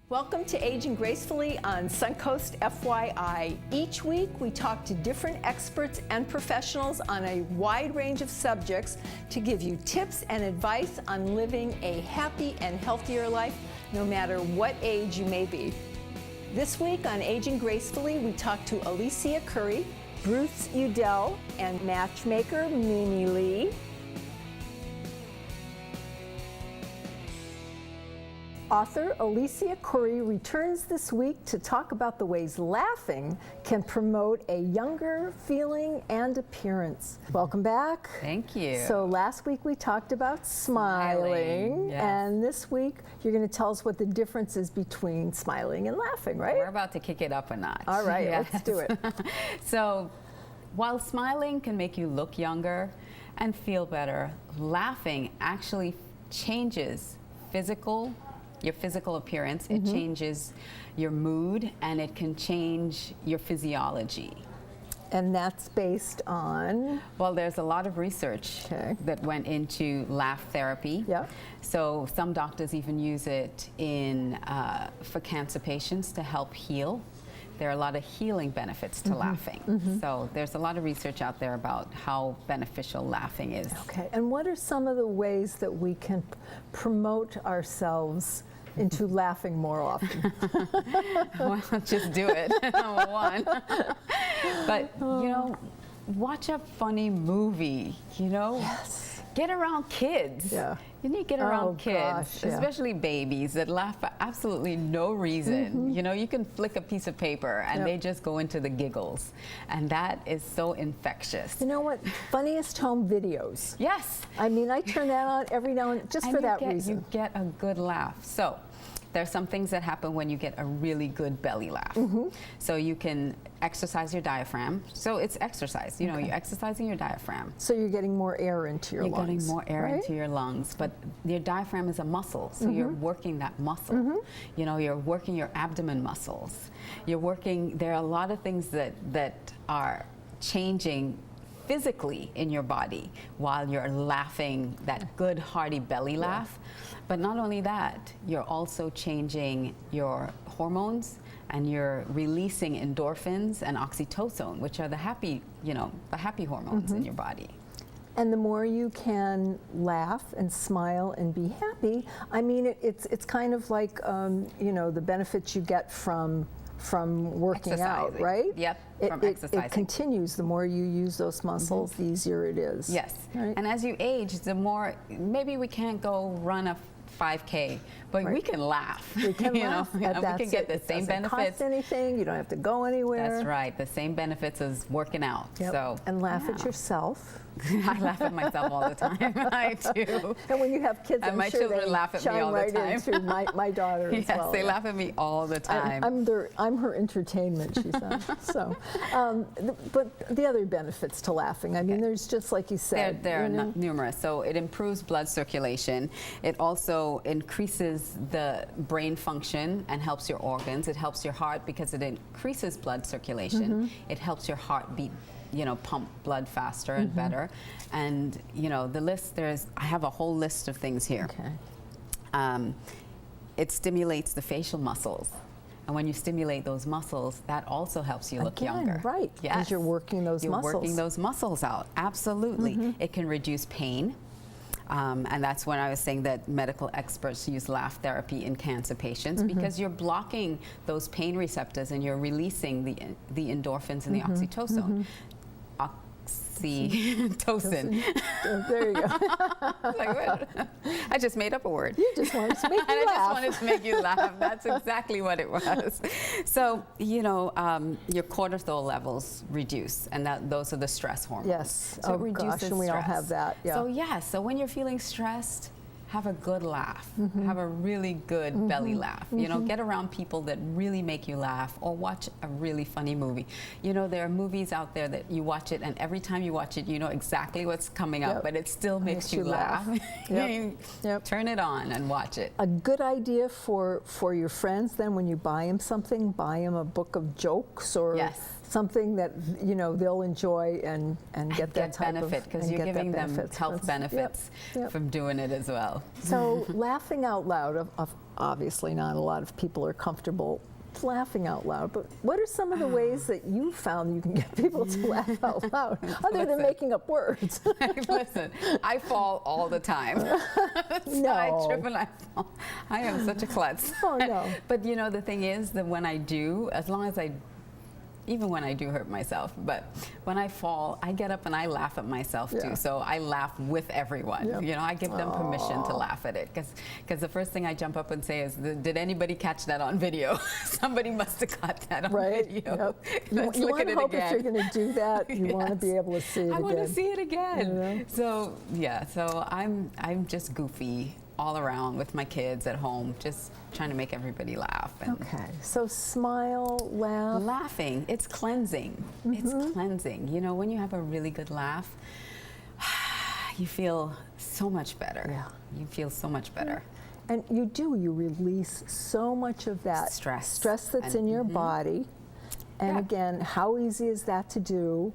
Welcome to Aging Gracefully on Suncoast FYI. Each week we talk to different experts and professionals on a wide range of subjects to give you tips and advice on living a happy and healthier life, no matter what age you may be. This week on Aging Gracefully, we talk to Alicia Couri, Bruce Udell, and Matchmaker Mimi Lee. Author Alicia Couri returns this week to talk about the ways laughing can promote a younger feeling and appearance. Welcome back. Thank you. So last week we talked about smiling, yes. And this week you're going to tell us what the difference is between smiling and laughing, right? We're about to kick it up a notch. All right, yes. Let's do it. So while smiling can make you look younger and feel better, laughing actually changes your physical appearance, it changes your mood, and it can change your physiology. And that's based on? Well, there's a lot of research that went into laugh therapy. Yeah. So some doctors even use it for cancer patients to help heal. There are a lot of healing benefits to laughing. So there's a lot of research out there about how beneficial laughing is. Okay, and what are some of the ways that we can promote ourselves into laughing more often? Well, just do it, number one. But, you know, watch a funny movie, you know? Yes. Get around kids. Yeah. You need to get around kids, gosh, yeah. especially babies that laugh for absolutely no reason. You know, you can flick a piece of paper and they just go into the giggles. And that is so infectious. You know what? Funniest home videos. Yes. I mean, I turn that on every now and then just for that reason. You get a good laugh. So there's some things that happen when you get a really good belly laugh. So you can exercise your diaphragm. So it's exercise. You know, you're exercising your diaphragm. So you're getting more air into your lungs. You're getting more air into your lungs. But your diaphragm is a muscle. So you're working that muscle. You know, you're working your abdomen muscles. You're working, there are a lot of things that are changing physically in your body while you're laughing that good hearty belly laugh. But not only that, you're also changing your hormones and you're releasing endorphins and oxytocin, which are the happy, you know, the happy hormones in your body. And the more you can laugh and smile and be happy, I mean, it's kind of like, you know, the benefits you get from working out, right? Yep, from exercising. It continues. The more you use those muscles, the easier it is. Yes, right? And as you age, the more, maybe we can't go run a 5K, but we can laugh. We can laugh. We can get the same benefits. It doesn't cost anything. You don't have to go anywhere. That's right. The same benefits as working out. So and laugh at yourself. I laugh at myself all the time. I do. And when you have kids, and my children laugh at me all the time. Into my daughter as well. Yes, they laugh at me all the time. I'm her entertainment, she said. So, but the other benefits to laughing, I mean, there's just like you said. There are numerous. So it improves blood circulation. It also increases the brain function and helps your organs. It helps your heart because it increases blood circulation. It helps your heart beat, you know, pump blood faster and better. And, you know, the list, I have a whole list of things here. Okay. It stimulates the facial muscles. And when you stimulate those muscles, that also helps you look younger. Right, yes. Because you're working those muscles. You're working those muscles out, absolutely. It can reduce pain. And that's when I was saying that medical experts use laugh therapy in cancer patients because you're blocking those pain receptors and you're releasing the endorphins and the oxytocin. Oxytocin. There you go. I just made up a word. You just wanted to make me laugh. I just wanted to make you laugh. That's exactly what it was. So, you know, your cortisol levels reduce, and those are the stress hormones. Yes. So it reduces and we all stress. have that. Yeah. So, yes. So when you're feeling stressed, have a good laugh. Have a really good belly laugh. You know, get around people that really make you laugh, or watch a really funny movie. You know, there are movies out there that you watch it, and every time you watch it, you know exactly what's coming up, but it still makes you laugh. Turn it on and watch it. A good idea for your friends then, when you buy them something, buy them a book of jokes or something that they'll enjoy and get that type benefit, because you're giving them health benefits from doing it as well. So laughing out loud, obviously not a lot of people are comfortable laughing out loud, but what are some of the ways that you found you can get people to laugh out loud other than making up words? Listen, I fall all the time. So I trip and I fall. I am such a klutz. Oh no. But the thing is that when I do, as long as even when I do hurt myself, but when I fall, I get up and I laugh at myself too. So I laugh with everyone. I give them permission to laugh at it, because the first thing I jump up and say is, did anybody catch that on video? Somebody must have caught that on video. Let's you look at want to it hope again. if you're going to do that, you want to be able to see it again. I want to see it again. So so I'm just goofy all around with my kids at home, just trying to make everybody laugh. Okay, so smile, laugh. Laughing, it's cleansing. It's cleansing. When you have a really good laugh, you feel so much better. Yeah. You feel so much better. And you release so much of that stress that's in your body. And again, how easy is that to do?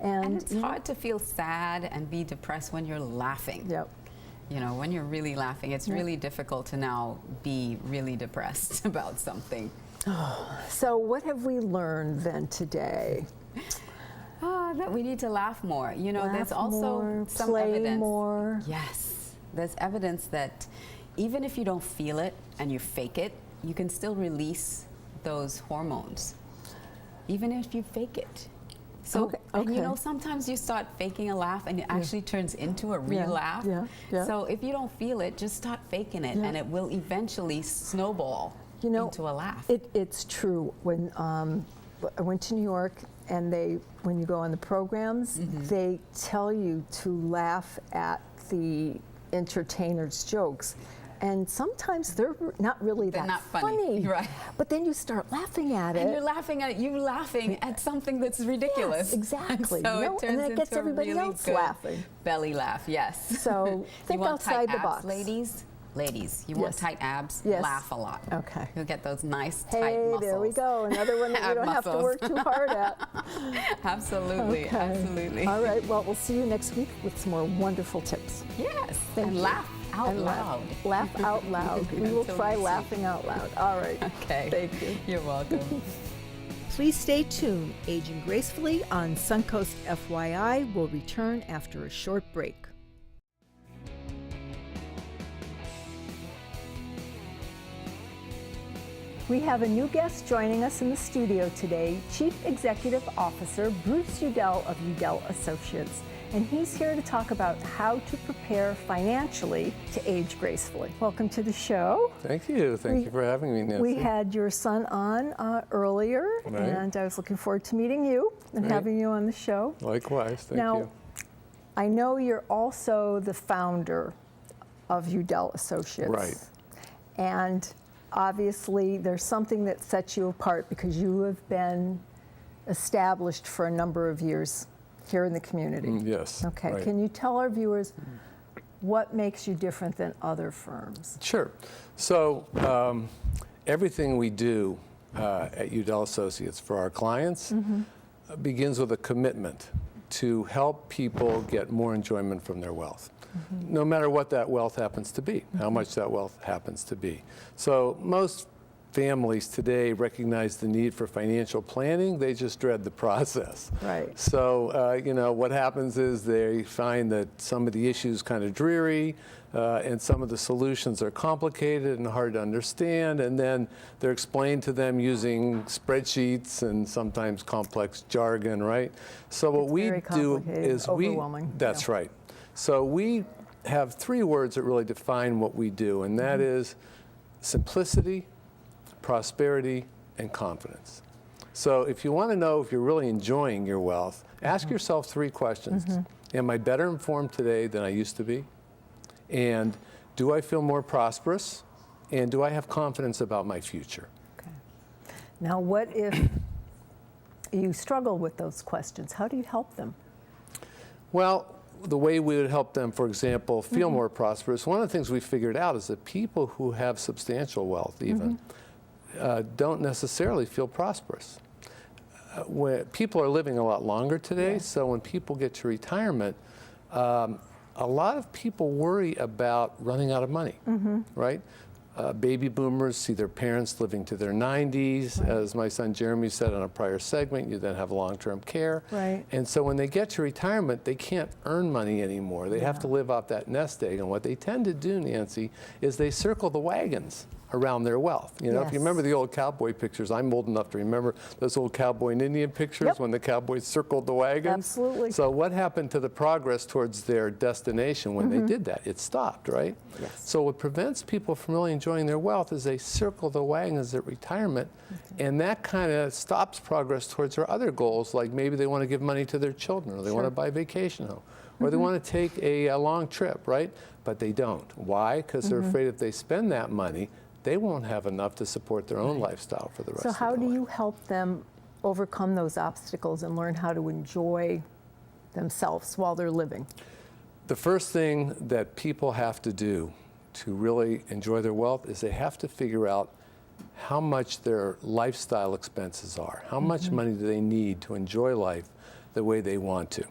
And it's hard to feel sad and be depressed when you're laughing. Yep. When you're really laughing, it's really difficult to now be really depressed about something. So what have we learned then today? That we need to laugh more. There's also more, some play evidence. more. Yes, there's evidence that even if you don't feel it and you fake it, you can still release those hormones, even if you fake it. So, and sometimes you start faking a laugh and it actually turns into a real laugh. So if you don't feel it, just start faking it and it will eventually snowball into a laugh. It's true. When I went to New York, and when you go on the programs, they tell you to laugh at the entertainers' jokes. And sometimes they're not really They're that not funny. Right. But then you start laughing at it. And you're laughing at something that's ridiculous. Yes, exactly. So it turns and that gets into everybody a really else good laughing. Belly laugh, yes. So think outside the abs, box. Ladies, you want tight abs? Yes. Laugh a lot. Okay. You'll get those nice tight Hey, muscles. there we go. Another one that you don't have to work too hard at. Absolutely, absolutely. All right, well, we'll see you next week with some more wonderful tips. Yes, Thank you. laugh out loud. Laugh out loud. We will try laughing out loud. All right. Okay. Thank you. You're welcome. Please stay tuned. Aging Gracefully on Suncoast FYI will return after a short break. We have a new guest joining us in the studio today, Chief Executive Officer Bruce Udell of Udell Associates. And he's here to talk about how to prepare financially to age gracefully. Welcome to the show. Thank you. Thank you for having me, Nancy. We had your son on earlier, and I was looking forward to meeting you and having you on the show. Likewise. Thank now, you. I know you're also the founder of Udell Associates. Right. And obviously, there's something that sets you apart because you have been established for a number of years here in the community. Yes. Okay. Right. Can you tell our viewers what makes you different than other firms? Sure. So everything we do at Udell Associates for our clients begins with a commitment to help people get more enjoyment from their wealth. No matter what that wealth happens to be, how much that wealth happens to be. So most families today recognize the need for financial planning. They just dread the process. Right. So, what happens is they find that some of the issues kind of dreary, and some of the solutions are complicated and hard to understand, and then they're explained to them using spreadsheets and sometimes complex jargon, right? So what we do is that's right. So we have three words that really define what we do, and that is simplicity, prosperity, and confidence. So if you want to know if you're really enjoying your wealth, ask yourself three questions. Am I better informed today than I used to be? And do I feel more prosperous? And do I have confidence about my future? Okay. Now, what if you struggle with those questions? How do you help them? Well, the way we would help them, for example, feel more prosperous, one of the things we figured out is that people who have substantial wealth even don't necessarily feel prosperous. when people are living a lot longer today, so when people get to retirement, a lot of people worry about running out of money, right? Baby boomers see their parents living to their 90s. As my son Jeremy said on a prior segment, you then have long-term care. Right. And so when they get to retirement, they can't earn money anymore. They have to live off that nest egg. And what they tend to do, Nancy, is they circle the wagons around their wealth. You know, if you remember the old cowboy pictures, I'm old enough to remember those old cowboy and Indian pictures when the cowboys circled the wagons. Absolutely. So what happened to the progress towards their destination when they did that? It stopped, right? So what prevents people from really enjoying their wealth is they circle the wagons at retirement, and that kind of stops progress towards their other goals, like maybe they want to give money to their children, or they want to buy a vacation home, or they want to take a long trip, right? But they don't. Why? Because they're afraid if they spend that money, they won't have enough to support their own lifestyle for the rest of their life. So how do you help them overcome those obstacles and learn how to enjoy themselves while they're living? The first thing that people have to do to really enjoy their wealth is they have to figure out how much their lifestyle expenses are. How much money do they need to enjoy life the way they want to?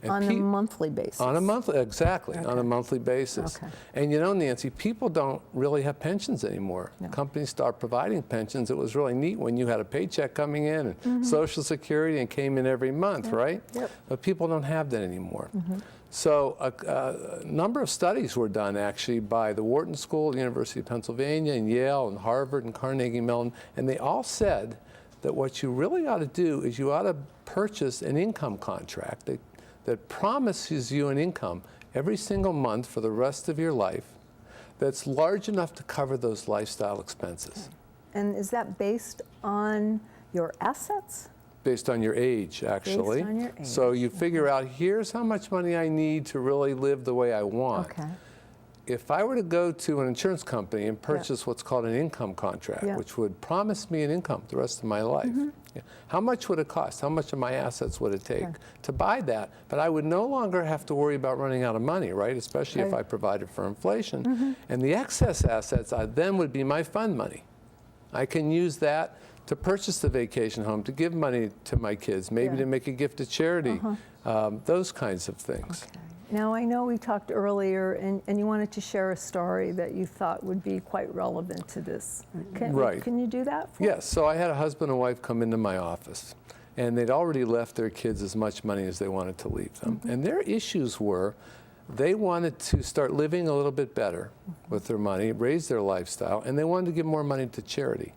And on a monthly basis? On a monthly, exactly, on a monthly basis. And you know, Nancy, people don't really have pensions anymore. Companies start providing pensions. It was really neat when you had a paycheck coming in and Social Security and came in every month, right? But people don't have that anymore. So a number of studies were done actually by the Wharton School, the University of Pennsylvania, and Yale, and Harvard, and Carnegie Mellon, and they all said that what you really ought to do is you ought to purchase an income contract that promises you an income every single month for the rest of your life that's large enough to cover those lifestyle expenses. And is that based on your assets? Based on your age, actually. Based on your age. So you figure out, here's how much money I need to really live the way I want. If I were to go to an insurance company and purchase what's called an income contract, which would promise me an income the rest of my life, how much would it cost? How much of my assets would it take to buy that? But I would no longer have to worry about running out of money, right? Especially if I provided for inflation. And the excess assets then would be my fund money. I can use that to purchase the vacation home, to give money to my kids, maybe to make a gift to charity, those kinds of things. Now, I know we talked earlier, and you wanted to share a story that you thought would be quite relevant to this. Can you do that for Yes. So I had a husband and wife come into my office, and they'd already left their kids as much money as they wanted to leave them. And their issues were they wanted to start living a little bit better with their money, raise their lifestyle, and they wanted to give more money to charity.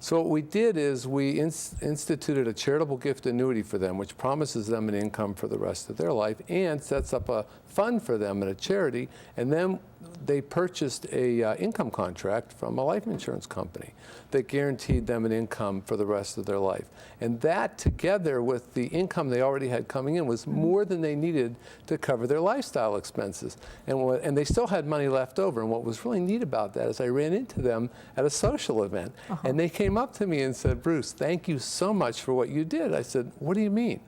So what we did is we instituted a charitable gift annuity for them, which promises them an income for the rest of their life and sets up a fund for them at a charity. And then they purchased a income contract from a life insurance company that guaranteed them an income for the rest of their life. And that, together with the income they already had coming in, was more than they needed to cover their lifestyle expenses. And they still had money left over. And what was really neat about that is I ran into them at a social event. And they came up to me and said, "Bruce, thank you so much for what you did." I said, "What do you mean?"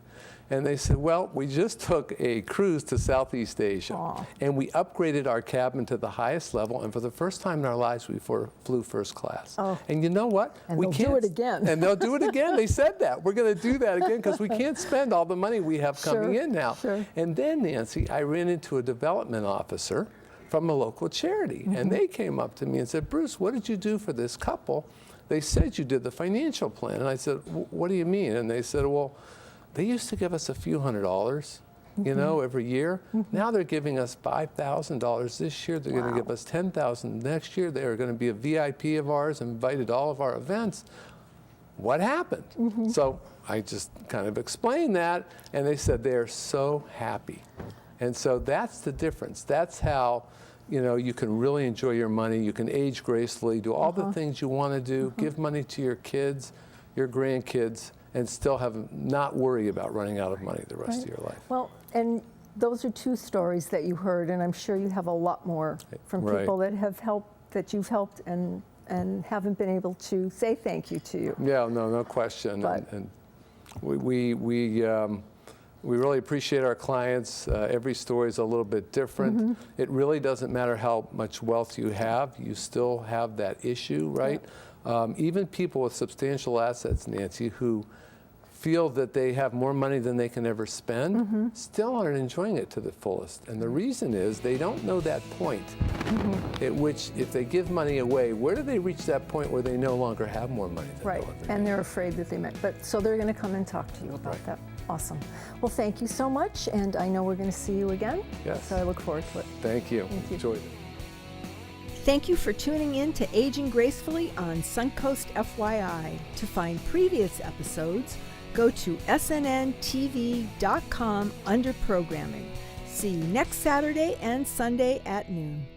And they said, "Well, we just took a cruise to Southeast Asia, and we upgraded our cabin to the highest level, and for the first time in our lives, we flew first class." And you know what? And they'll do it again. And they'll do it again. They said that. We're going to do that again because we can't spend all the money we have coming in now. And then, Nancy, I ran into a development officer from a local charity, and they came up to me and said, "Bruce, what did you do for this couple? They said you did the financial plan." And I said, "What do you mean?" And they said, "Well, they used to give us a few $100s, you know, every year. Now they're giving us $5,000 this year. They're going to give us $10,000 next year. They are going to be a VIP of ours, invited to all of our events. What happened?" So I just kind of explained that, and they said they are so happy. And so that's the difference. That's how, you know, you can really enjoy your money. You can age gracefully, do all the things you want to do, give money to your kids, your grandkids, and still not worry about running out of money the rest of your life. Well, and those are two stories that you heard, and I'm sure you have a lot more from people that have helped, that you've helped, and haven't been able to say thank you to you. Yeah, no question. And we really appreciate our clients. Every story is a little bit different. It really doesn't matter how much wealth you have, you still have that issue, right? Even people with substantial assets, Nancy, who feel that they have more money than they can ever spend still aren't enjoying it to the fullest. And the reason is they don't know that point at which, if they give money away, where do they reach that point where they no longer have more money than Right, they'll ever and need? they're afraid that they might. But so they're going to come and talk to you about that. Awesome. Well, thank you so much, and I know we're going to see you again. Yes. So I look forward to it. Thank you. Thank you. Enjoyed it. Thank you for tuning in to Aging Gracefully on Suncoast FYI. To find previous episodes, go to snntv.com under programming. See you next Saturday and Sunday at noon.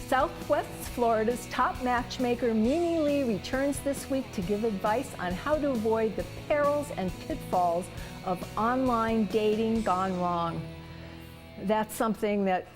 Southwest Florida's top matchmaker, Mimi Lee, returns this week to give advice on how to avoid the perils and pitfalls of online dating gone wrong. That's something that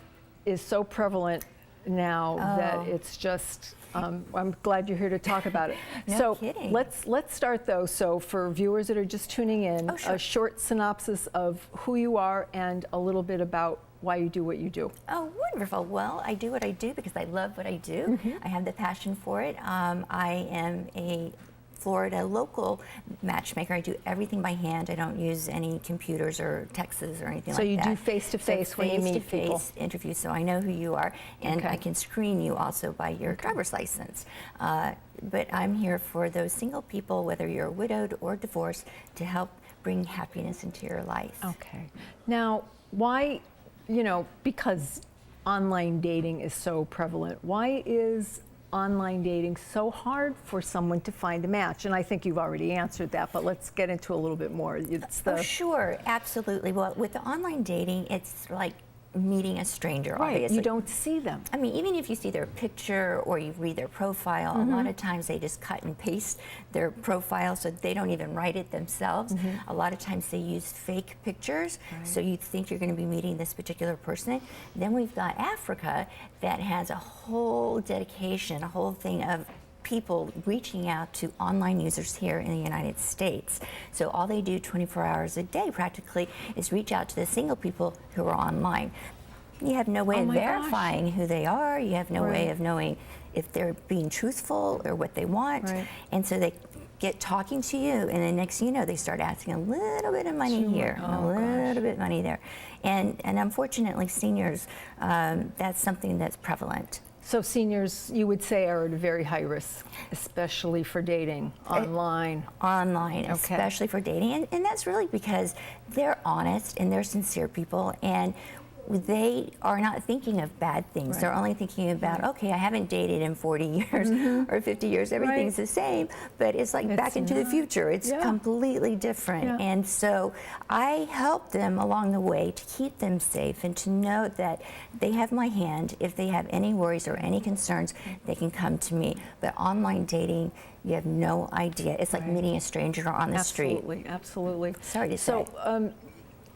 is so prevalent now that it's just, I'm glad you're here to talk about it. No kidding. Let's start though. So for viewers that are just tuning in, sure. a short synopsis of who you are and a little bit about why you do what you do. Oh, wonderful. Well, I do what I do because I love what I do. I have the passion for it. I am a Florida local matchmaker. I do everything by hand. I don't use any computers or texts or anything So like you that. do face-to-face when you meet people. Face-to-face interviews, so I know who you are, and Okay. I can screen you also by your driver's license. But I'm here for those single people, whether you're widowed or divorced, to help bring happiness into your life. Okay. Now, why, because online dating is so prevalent, why is online dating so hard for someone to find a match? And I think you've already answered that, but let's get into a little bit more. It's Oh, sure, absolutely. Well, with the online dating, it's like meeting a stranger, right. obviously. You don't see them. I mean, even if you see their picture or you read their profile, a lot of times they just cut and paste their profile, so they don't even write it themselves. A lot of times they use fake pictures, so you think you're going to be meeting this particular person. Then we've got Africa that has a whole dedication, a whole thing of people reaching out to online users here in the United States. So all they do 24 hours a day practically is reach out to the single people who are online. You have no way Oh of my verifying who they are. You have no way Right. of knowing if they're being truthful or what they want. Right. And so they get talking to you, and then next thing you know, they start asking a little bit of money here, and a little bit of money there. And unfortunately, seniors, that's something that's prevalent. So seniors, you would say, are at a very high risk, especially for dating online. Online, especially for dating. And that's really because they're honest and they're sincere people, and they are not thinking of bad things. Right. They're only thinking about, okay, I haven't dated in 40 years or 50 years. Everything's the same, but it's like back into the future. It's completely different. Yeah. And so I help them along the way to keep them safe and to know that they have my hand. If they have any worries or any concerns, they can come to me. But online dating, you have no idea. It's like meeting a stranger on the street. Absolutely, absolutely. Sorry to So, say.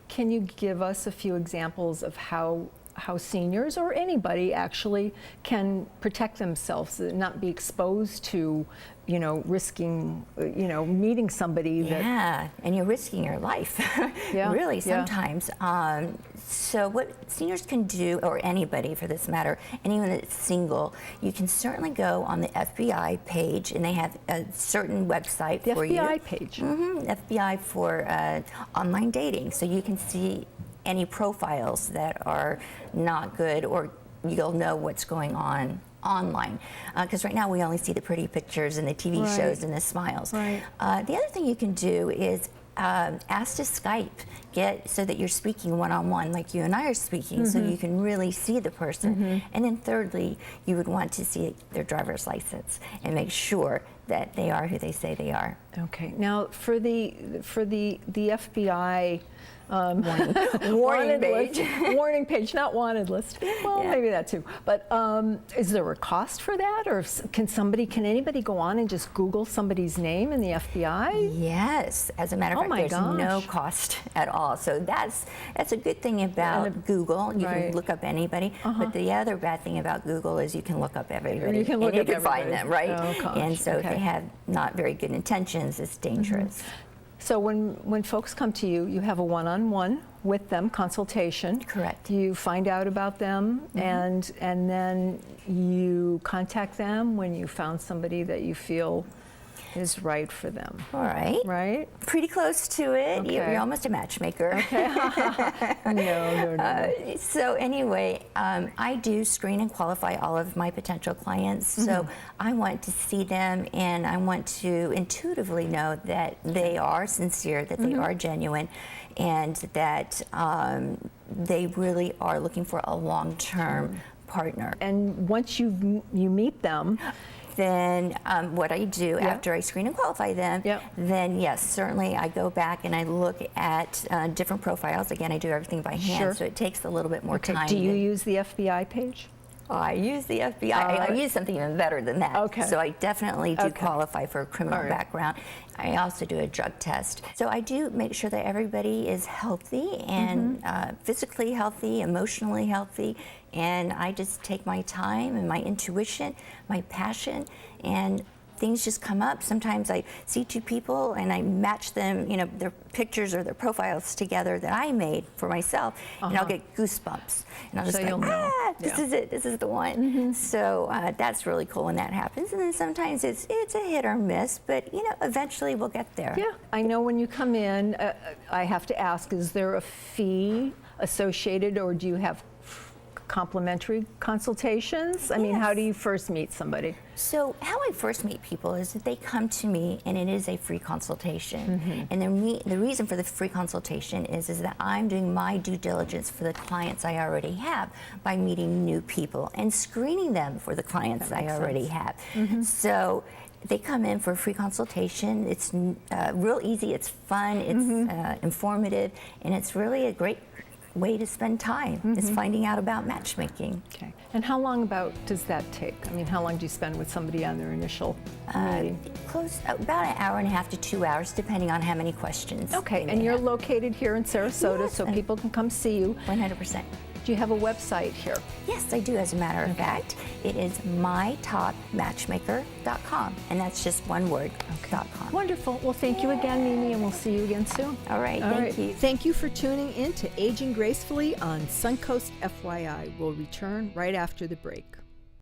can you give us a few examples of how seniors or anybody actually can protect themselves, not be exposed to, risking, meeting somebody that. Yeah, and you're risking your life, really, sometimes. So what seniors can do, or anybody for this matter, anyone that's single, you can certainly go on the FBI page, and they have a certain website The for you. FBI page. FBI for online dating, so you can see any profiles that are not good, or you'll know what's going on online, because right now we only see the pretty pictures and the TV shows and the smiles. Right. The other thing you can do is ask to Skype, so that you're speaking one-on-one like you and I are speaking, so you can really see the person. And then thirdly, you would want to see their driver's license and make sure that they are who they say they are. Okay. Now, for the FBI Warning page. warning page, not wanted list. Well, maybe that too. But is there a cost for that, or can anybody go on and just Google somebody's name in the FBI? Yes, as a matter of fact, there's no cost at all. So that's a good thing about Google. You can look up anybody, but the other bad thing about Google is you can look up everybody. You can look and up you can find everybody. them, right? Oh, gosh. And so if they have not very good intentions, it's dangerous. So when folks come to you, you have a one-on-one with them, consultation. Correct. You find out about them, and then you contact them when you found somebody that you feel is right for them. All right. Right? Pretty close to it. Okay. You're almost a matchmaker. Okay. No. So anyway, I do screen and qualify all of my potential clients. So I want to see them, and I want to intuitively know that they are sincere, that they are genuine, and that they really are looking for a long-term partner. And once you meet them, Then what I do after I screen and qualify them, then yes, certainly I go back and I look at different profiles. Again, I do everything by hand, so it takes a little bit more time. Do you use the FBI page? I use the FBI. I use something even better than that. Okay. So I definitely do qualify for a criminal background. I also do a drug test. So I do make sure that everybody is healthy and physically healthy, emotionally healthy, and I just take my time and my intuition, my passion, and things just come up. Sometimes I see two people and I match them, you know, their pictures or their profiles together that I made for myself, and I'll get goosebumps. And I'll just So you'll like, know. this is it, this is the one. So that's really cool when that happens. And then sometimes it's a hit or miss, but you know, eventually we'll get there. Yeah, I know when you come in, I have to ask, is there a fee associated, or do you have complimentary consultations? I mean, how do you first meet somebody? So how I first meet people is that they come to me and it is a free consultation. And the reason for the free consultation is that I'm doing my due diligence for the clients I already have by meeting new people and screening them for the clients I already have. So they come in for a free consultation. It's real easy, it's fun, it's informative, and it's really a great way to spend time is finding out about matchmaking. Okay. And how long does that take? I mean, how long do you spend with somebody on their initial meeting? About an hour and a half to 2 hours, depending on how many questions. Okay, and you're located here in Sarasota, Yes, so people can come see you. 100%. Do you have a website here? Yes, I do, as a matter of fact. It is mytopmatchmaker.com, and that's just one word, .com. Wonderful. Well, thank you again, Mimi, and we'll see you again soon. All right, thank you. Thank you for tuning in to Aging Gracefully on Suncoast FYI. We'll return right after the break.